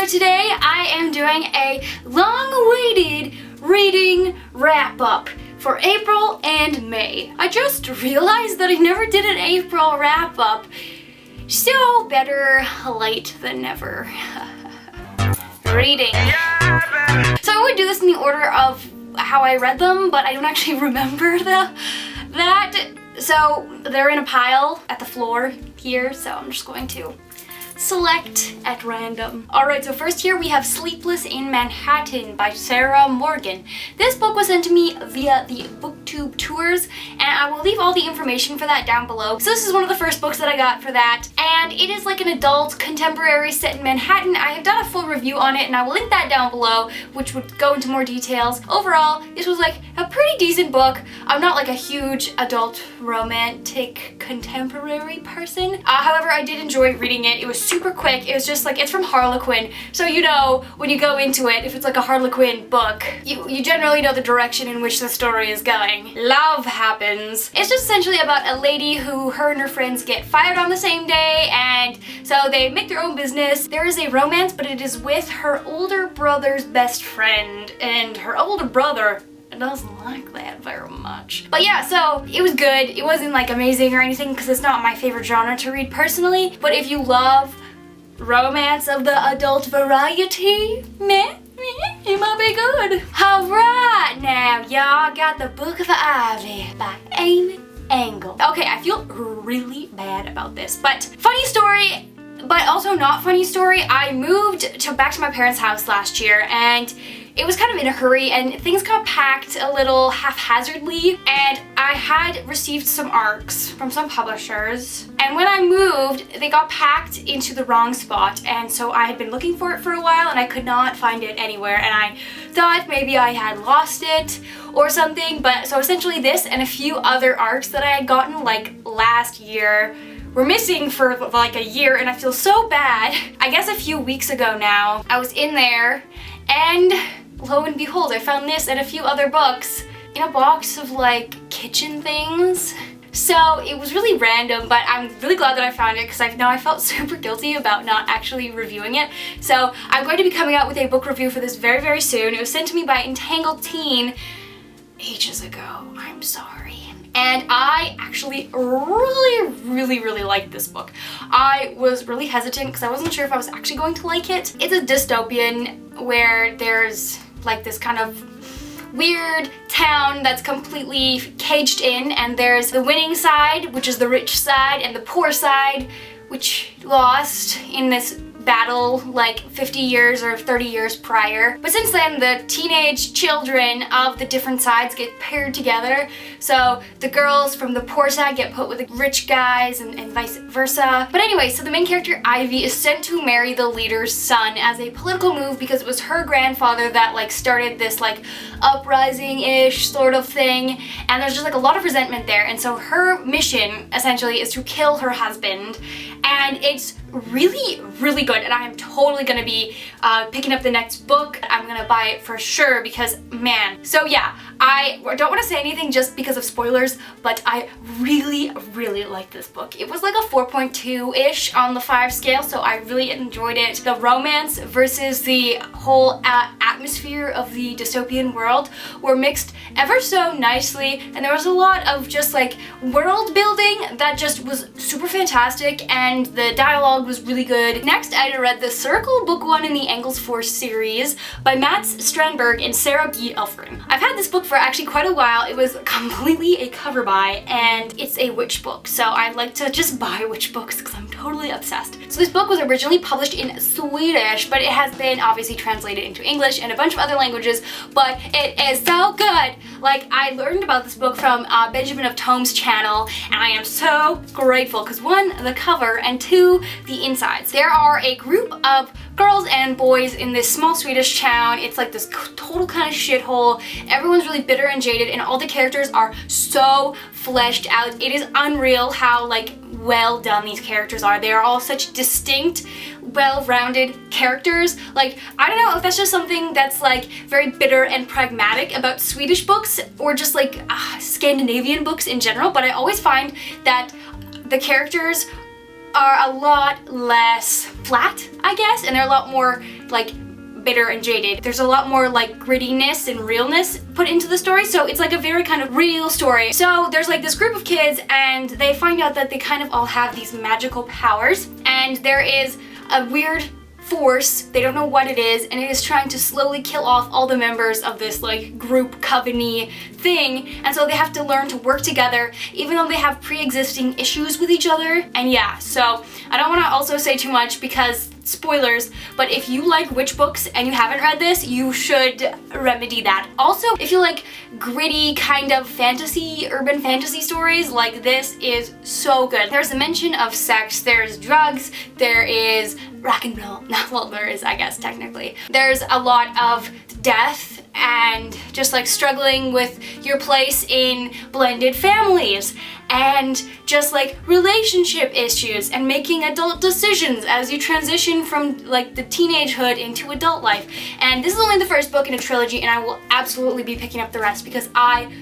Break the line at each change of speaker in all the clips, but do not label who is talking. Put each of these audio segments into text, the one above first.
So today I am doing a long-awaited reading wrap-up for April and May. I just realized that I never did an April wrap-up, so better late than never. Reading. So I would do this in the order of how I read them, but I don't actually remember that. So they're in a pile at the floor here, so I'm just going to select at random. Alright, so first here we have Sleepless in Manhattan by Sarah Morgan. This book was sent to me via the BookTube tours, and I will leave all the information for that down below. So this is one of the first books that I got for that, and it is like an adult contemporary set in Manhattan. I have done a full review on it, and I will link that down below, which would go into more details. Overall, this was like a pretty decent book. I'm not like a huge adult romantic contemporary person. However, I did enjoy reading it. It was super quick. It was just like, it's from Harlequin, so you know when you go into it, if it's like a Harlequin book, you generally know the direction in which the story is going. Love happens. It's just essentially about a lady who her and her friends get fired on the same day, and so they make their own business. There is a romance, but it is with her older brother's best friend, and her older brother doesn't like that very much. But yeah, so it was good. It wasn't like amazing or anything because it's not my favorite genre to read personally, but if you love romance of the adult variety, meh, it might be good. Alright, now y'all got The Book of Ivy by Amy Engel. Okay, I feel really bad about this, but funny story, but also not funny story. I moved back to my parents' house last year, and it was kind of in a hurry, and things got packed a little haphazardly, and I had received some ARCs from some publishers, and when I moved, they got packed into the wrong spot, and so I had been looking for it for a while, and I could not find it anywhere, and I thought maybe I had lost it or something. But so essentially this and a few other ARCs that I had gotten like last year were missing for like a year, and I feel so bad. I guess a few weeks ago now, I was in there, and lo and behold, I found this and a few other books in a box of like kitchen things. So it was really random, but I'm really glad that I found it because I felt super guilty about not actually reviewing it. So I'm going to be coming out with a book review for this very, very soon. It was sent to me by Entangled Teen ages ago. I'm sorry. And I actually really liked this book. I was really hesitant because I wasn't sure if I was actually going to like it. It's a dystopian where there's like this kind of weird town that's completely caged in, and there's the winning side, which is the rich side, and the poor side, which lost in this battle like 50 years or 30 years prior. But since then, the teenage children of the different sides get paired together. So the girls from the poor side get put with the rich guys, and vice versa. But anyway, so the main character, Ivy, is sent to marry the leader's son as a political move because it was her grandfather that like started this like uprising-ish sort of thing, and there's just like a lot of resentment there. And so her mission essentially is to kill her husband, and it's really good, and I am totally gonna be picking up the next book. I'm gonna buy it for sure because, man. So yeah, I don't want to say anything just because of spoilers, but I really like this book. It was like a 4.2-ish on the 5 scale, so I really enjoyed it. The romance versus the whole atmosphere of the dystopian world were mixed ever so nicely, and there was a lot of just like world building that just was super fantastic, and the dialogue was really good. Next, I read The Circle, Book 1 in the Engels Force series by Mats Strandberg and Sarah B. Elfren. I've had this book for actually quite a while. It was completely a cover buy, and it's a witch book, so I like to just buy witch books because I'm totally obsessed. So this book was originally published in Swedish, but it has been obviously translated into English and a bunch of other languages, but it is so good. Like, I learned about this book from Benjamin of Tome's channel, and I am so grateful because 1, the cover, and 2, the insides. There are a group of girls and boys in this small Swedish town. It's like this total kind of shithole. Everyone's really bitter and jaded, and all the characters are so fleshed out. It is unreal how like well done these characters are. They are all such distinct, well-rounded characters. Like, I don't know if that's just something that's like very bitter and pragmatic about Swedish books or just like Scandinavian books in general, but I always find that the characters are a lot less flat, I guess, and they're a lot more like bitter and jaded. There's a lot more like grittiness and realness put into the story, so it's like a very kind of real story. So there's like this group of kids and they find out that they kind of all have these magical powers, and there is a weird force, they don't know what it is, and it is trying to slowly kill off all the members of this like group coven-y thing, and so they have to learn to work together even though they have pre-existing issues with each other. And yeah, so I don't want to also say too much because spoilers, but if you like witch books and you haven't read this, you should remedy that. Also, if you like gritty kind of fantasy, urban fantasy stories, like this is so good. There's a mention of sex, there's drugs, there is rock and roll. Well, there is, I guess, technically. There's a lot of death and just like struggling with your place in blended families and just like relationship issues and making adult decisions as you transition from like the teenagehood into adult life. And this is only the first book in a trilogy, and I will absolutely be picking up the rest because I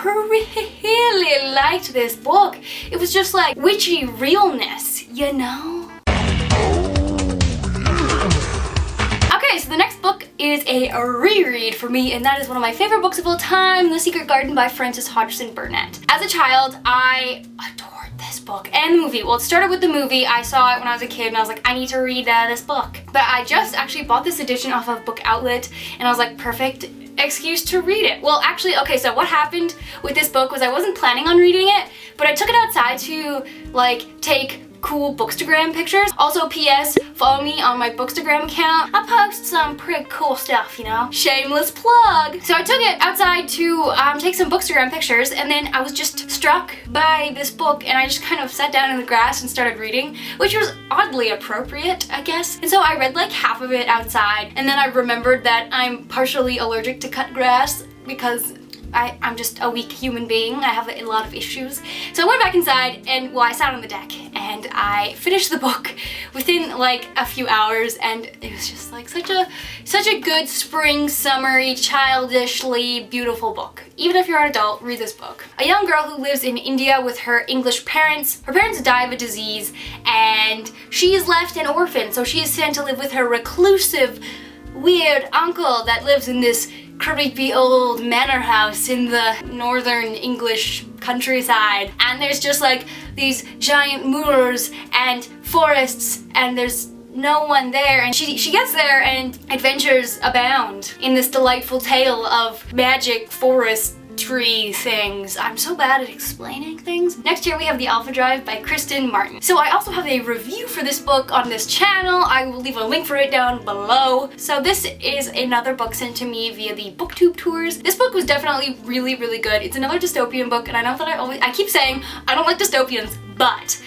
really liked this book. It was just like witchy realness, you know? Okay, so the next book is a reread for me, and that is one of my favorite books of all time, The Secret Garden by Frances Hodgson Burnett. As a child, I adored this book and the movie. Well, it started with the movie. I saw it when I was a kid and I was like, I need to read this book. But I just actually bought this edition off of Book Outlet and I was like, perfect excuse to read it. Well, actually, okay, so what happened with this book was I wasn't planning on reading it, but I took it outside to like take cool Bookstagram pictures. Also, P.S. follow me on my Bookstagram account. I post some pretty cool stuff, you know? Shameless plug! So I took it outside to take some Bookstagram pictures, and then I was just struck by this book, and I just kind of sat down in the grass and started reading, which was oddly appropriate, I guess. And so I read like half of it outside, and then I remembered that I'm partially allergic to cut grass because I'm just a weak human being. I have a lot of issues. So I went back inside and, well, I sat on the deck and I finished the book within like a few hours, and it was just like such a good spring, summery, childishly beautiful book. Even if you're an adult, read this book. A young girl who lives in India with her English parents. Her parents die of a disease and she is left an orphan, so she is sent to live with her reclusive, weird uncle that lives in this creepy old manor house in the northern English countryside. And there's just like these giant moors and forests, and there's no one there, and she gets there and adventures abound in this delightful tale of magic forest tree things. I'm so bad at explaining things. Next here we have The Alpha Drive by Kristen Martin. So I also have a review for this book on this channel. I will leave a link for it down below. So this is another book sent to me via the BookTube tours. This book was definitely really, really good. It's another dystopian book, and I know that I keep saying I don't like dystopians, but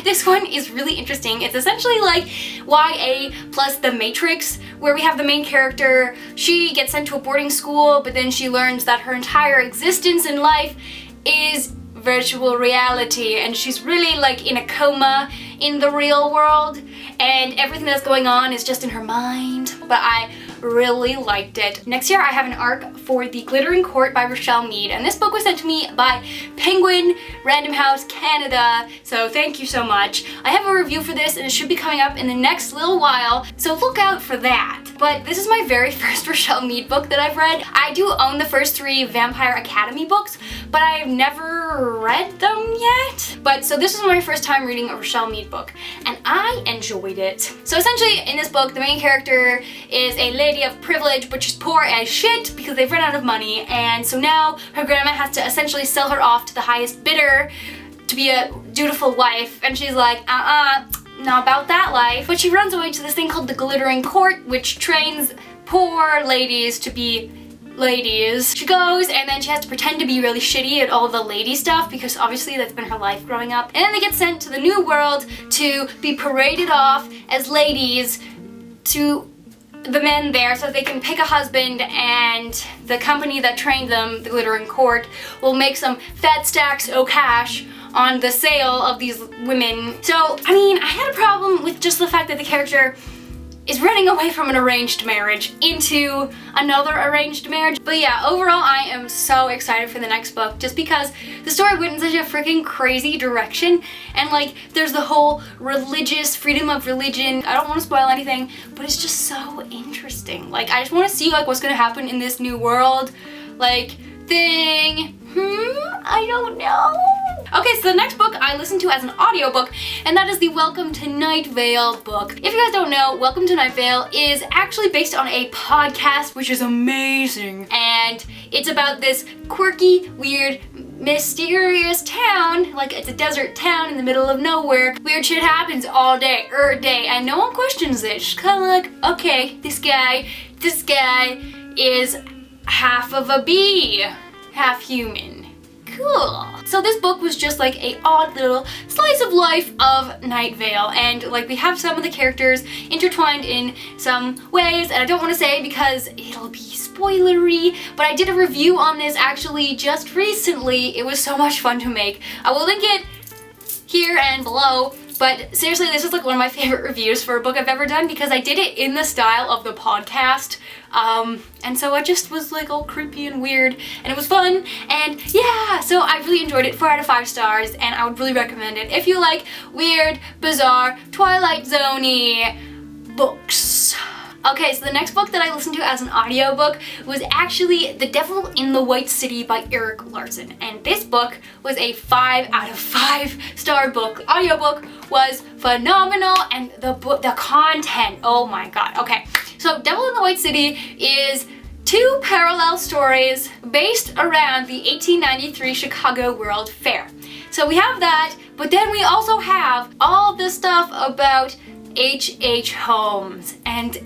this one is really interesting. It's essentially like YA plus The Matrix, where we have the main character. She gets sent to a boarding school, but then she learns that her entire existence in life is virtual reality, and she's really like in a coma in the real world, and everything that's going on is just in her mind. But I really liked it. Next here I have an arc for The Glittering Court by Rochelle Mead, and this book was sent to me by Penguin Random House Canada, so thank you so much. I have a review for this and it should be coming up in the next little while, so look out for that. But this is my very first Rochelle Mead book that I've read. I do own the first 3 Vampire Academy books, but I've never read them yet. So this was my first time reading a Rochelle Mead book, and I enjoyed it. So essentially in this book, the main character is a lady of privilege, but she's poor as shit because they've run out of money, and so now her grandma has to essentially sell her off to the highest bidder to be a dutiful wife, and she's like, not about that life. But she runs away to this thing called the Glittering Court, which trains poor ladies to be ladies. She goes and then she has to pretend to be really shitty at all the lady stuff because obviously that's been her life growing up. And then they get sent to the new world to be paraded off as ladies to the men there so they can pick a husband, and the company that trained them, the Glittering Court, will make some fat stacks of cash on the sale of these women. So, I mean, I had a problem with just the fact that the character is running away from an arranged marriage into another arranged marriage. But yeah, overall I am so excited for the next book just because the story went in such a freaking crazy direction, and like there's the whole religious freedom of religion. I don't want to spoil anything, but it's just so interesting. Like I just want to see like what's gonna happen in this new world like thing. I don't know. Okay, so the next book I listened to as an audiobook, and that is the Welcome to Night Vale book. If you guys don't know, Welcome to Night Vale is actually based on a podcast, which is amazing. And it's about this quirky, weird, mysterious town, like it's a desert town in the middle of nowhere. Weird shit happens all day, and no one questions it. Just kind of like, okay, this guy is half of a bee, half human. Cool. So this book was just like a odd little slice of life of Night Vale, and like we have some of the characters intertwined in some ways, and I don't want to say because it'll be spoilery, but I did a review on this actually just recently. It was so much fun to make. I will link it here and below. But seriously, this is like one of my favorite reviews for a book I've ever done because I did it in the style of the podcast. And so I just was like all creepy and weird, and it was fun, and yeah, so I really enjoyed it. 4 out of 5 stars, and I would really recommend it if you like weird, bizarre, Twilight Zone-y books. Okay, so the next book that I listened to as an audiobook was actually The Devil in the White City by Eric Larson. And this book was a 5 out of 5 star book. The audiobook was phenomenal, and the content, oh my god. Okay, so Devil in the White City is 2 parallel stories based around the 1893 Chicago World Fair. So we have that, but then we also have all the stuff about H.H. Holmes. And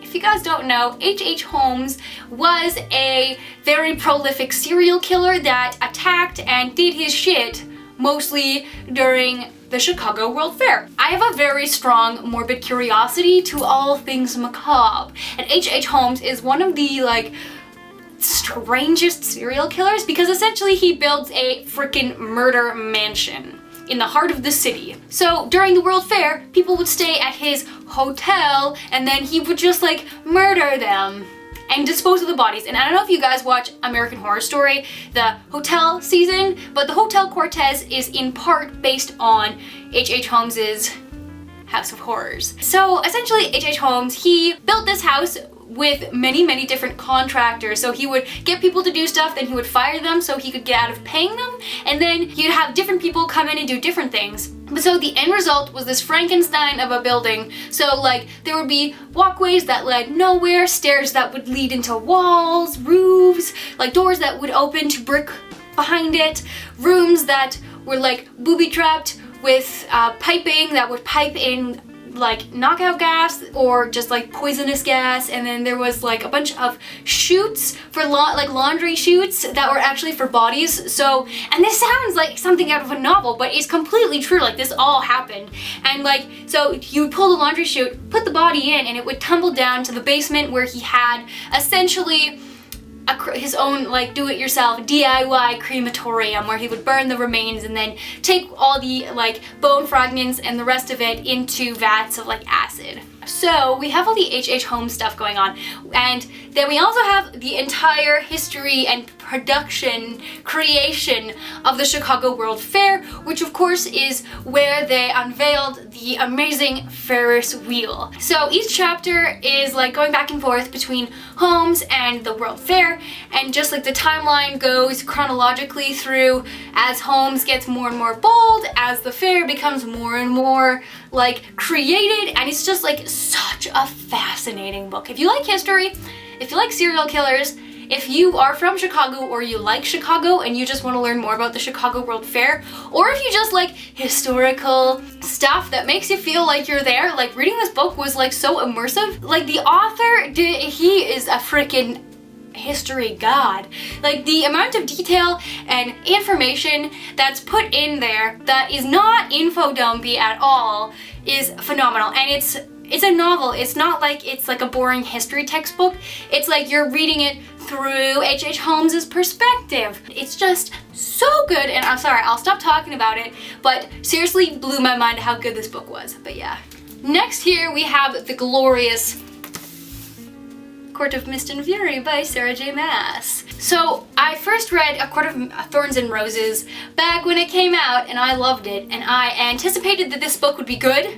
if you guys don't know, H.H. Holmes was a very prolific serial killer that attacked and did his shit mostly during the Chicago World Fair. I have a very strong morbid curiosity to all things macabre, and H.H. Holmes is one of the like strangest serial killers because essentially he builds a freaking murder mansion in the heart of the city. So during the World Fair, people would stay at his hotel, and then he would just like murder them and dispose of the bodies. And I don't know if you guys watch American Horror Story, the hotel season, but the Hotel Cortez is in part based on H.H. Holmes's House of Horrors. So essentially H.H. Holmes, he built this house with many different contractors. So he would get people to do stuff, then he would fire them so he could get out of paying them, and then he'd have different people come in and do different things. But so the end result was this Frankenstein of a building. So like there would be walkways that led nowhere, stairs that would lead into walls, roofs, like doors that would open to brick behind it, rooms that were like booby-trapped with piping that would pipe in like knockout gas or just like poisonous gas, and then there was like a bunch of chutes for like laundry chutes that were actually for bodies. So, and this sounds like something out of a novel, but it's completely true. Like this all happened, and like so you would pull the laundry chute, put the body in, and it would tumble down to the basement where he had essentially his own like do-it-yourself DIY crematorium where he would burn the remains and then take all the like bone fragments and the rest of it into vats of like acid. So we have all the H.H. Holmes stuff going on, and then we also have the entire history and production creation of the Chicago World Fair, which of course is where they unveiled the amazing Ferris wheel. So each chapter is like going back and forth between Holmes and the World Fair, and just like the timeline goes chronologically through as Holmes gets more and more bold, as the fair becomes more and more like created, and it's just like such a fascinating book. If you like history, if you like serial killers, if you are from Chicago or you like Chicago and you just want to learn more about the Chicago World Fair, or if you just like historical stuff that makes you feel like you're there, like reading this book was like so immersive. Like the author, he is a freaking history god. Like the amount of detail and information that's put in there that is not info dumpy at all is phenomenal. And it's a novel. It's not like it's like a boring history textbook. It's like you're reading it through H.H. Holmes's perspective. It's just so good, and I'm sorry, I'll stop talking about it, but seriously blew my mind how good this book was. But yeah. Next here we have the glorious Court of Mist and Fury by Sarah J. Maas. So I first read A Court of Thorns and Roses back when it came out, and I loved it, and I anticipated that this book would be good,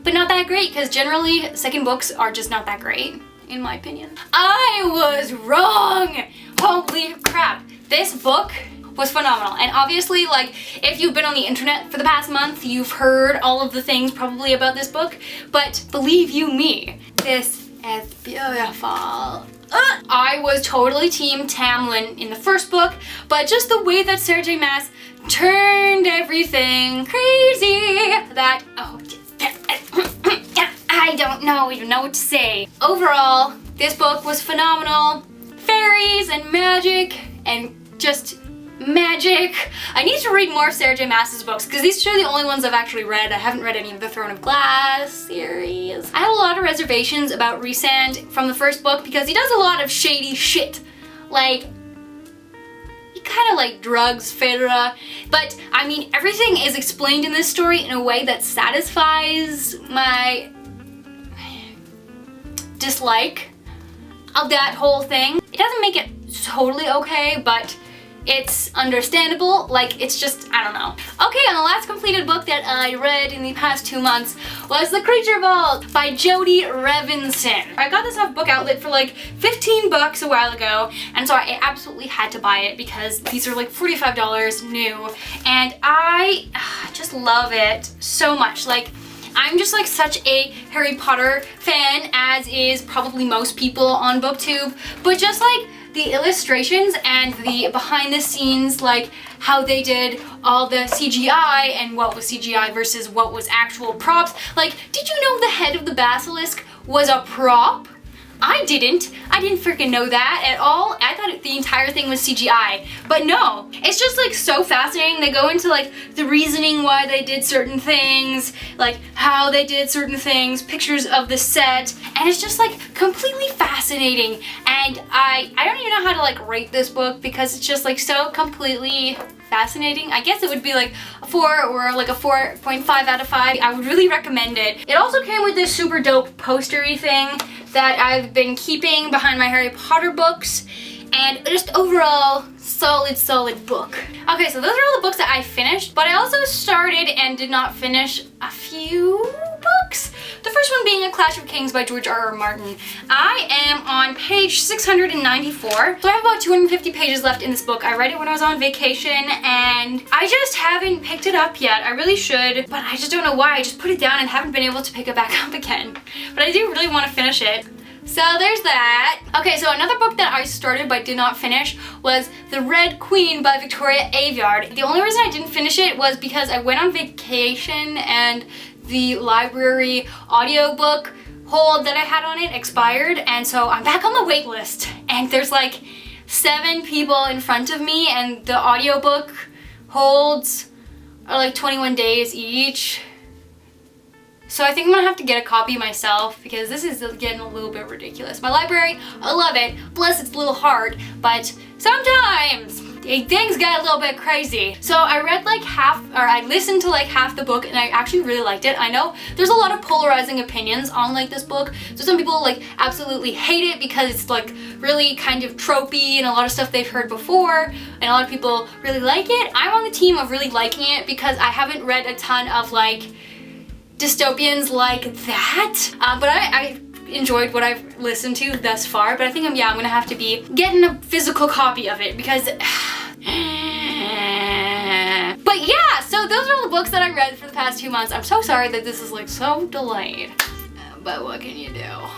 but not that great, because generally second books are just not that great, in my opinion. I was wrong! Holy crap. This book was phenomenal, and obviously, like, if you've been on the internet for the past month, you've heard all of the things probably about this book, but believe you me, this is beautiful. I was totally team Tamlin in the first book, but just the way that Sarah J. Maas turned everything crazy, that, I don't even know what to say. Overall, this book was phenomenal. Fairies and magic and just magic. I need to read more of Sarah J. Maas's books because these two are the only ones I've actually read. I haven't read any of the Throne of Glass series. I had a lot of reservations about Rhysand from the first book because he does a lot of shady shit. Like, he kind of like drugs Feyre, but I mean everything is explained in this story in a way that satisfies my dislike of that whole thing. It doesn't make it totally okay, but it's understandable. Like, it's just, I don't know. Okay, and the last completed book that I read in the past 2 months was The Creature Vault by Jody Revinson. I got this off Book Outlet for like 15 bucks a while ago, and so I absolutely had to buy it because these are like $45 new, and I just love it so much. Like, I'm just like such a Harry Potter fan, as is probably most people on BookTube, but just like the illustrations and the behind the scenes, like how they did all the CGI and what was CGI versus what was actual props. Like, did you know the head of the basilisk was a prop? I didn't freaking know that at all. I thought the entire thing was CGI, but no. It's just like so fascinating. They go into like the reasoning why they did certain things, like how they did certain things, pictures of the set, and it's just like completely fascinating. And I don't even know how to like rate this book because it's just like so completely fascinating. I guess it would be like a 4 or like a 4.5 out of 5. I would really recommend it. It also came with this super dope postery thing that I've been keeping behind my Harry Potter books, and just overall solid book. Okay, so those are all the books that I finished, but I also started and did not finish a few books. The first one being A Clash of Kings by George R.R. Martin. I am on page 694, so I have about 250 pages left in this book. I read it when I was on vacation, and I just haven't picked it up yet. I really should, but I just don't know why. I just put it down and haven't been able to pick it back up again. But I do really want to finish it. So there's that. Okay, so another book that I started but did not finish was The Red Queen by Victoria Aveyard. The only reason I didn't finish it was because I went on vacation and the library audiobook hold that I had on it expired, and so I'm back on the wait list. And there's like 7 people in front of me, and the audiobook holds are like 21 days each. So I think I'm gonna have to get a copy myself because this is getting a little bit ridiculous. My library, I love it. Bless its little heart, but sometimes things get a little bit crazy. So I read like half, or I listened to like half the book, and I actually really liked it. I know there's a lot of polarizing opinions on like this book. So some people like absolutely hate it because it's like really kind of tropey and a lot of stuff they've heard before, and a lot of people really like it. I'm on the team of really liking it because I haven't read a ton of like dystopians like that, but I enjoyed what I've listened to thus far. But I think I'm gonna have to be getting a physical copy of it because but yeah, so those are all the books that I read for the past 2 months. I'm so sorry that this is like so delayed, but what can you do?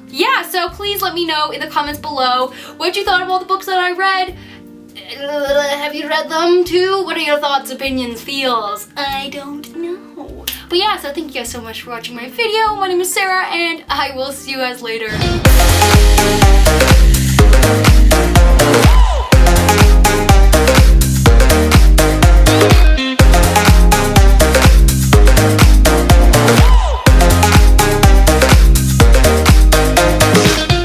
Yeah, so please let me know in the comments below what you thought of all the books that I read. Have you read them too? What are your thoughts, opinions, feels? I don't know. But yeah, so thank you guys so much for watching my video. My name is Sarah, and I will see you guys later.